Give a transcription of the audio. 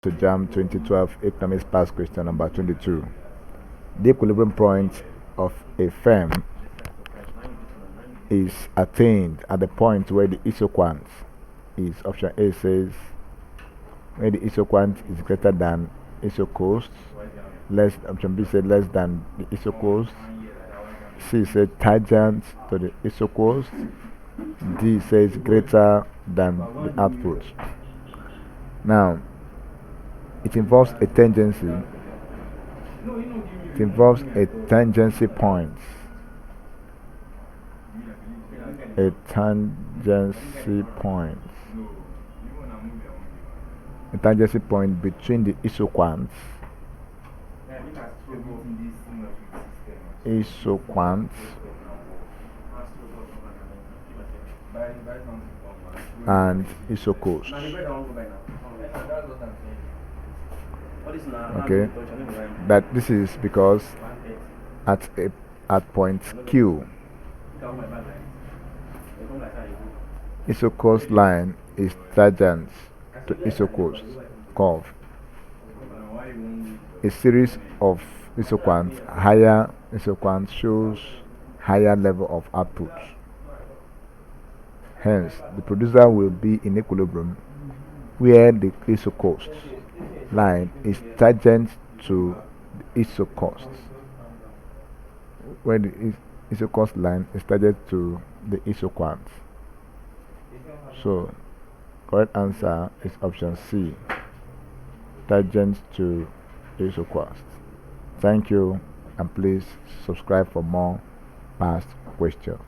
To Jamb 2012 Economics Past question number 22. The equilibrium point of a firm is attained at the point where the isoquant is, option A says, where the isoquant is greater than isocost, option B said less than the isocost, C said tangent to the isocost, D says greater than the output. Now, it involves a tangency. It involves a tangency point. A tangency point. A tangency point between the isoquants. And isocost. Okay, that this is because at point Q, isocost line is tangent to isocost curve. A series of isoquants, higher isoquant shows higher level of output. Hence, the producer will be in equilibrium where the isocost line is tangent to the isocost, where the isocost line is tangent to the isoquant. So, correct answer is option C, tangent to isocost. Thank you, and please subscribe for more past questions.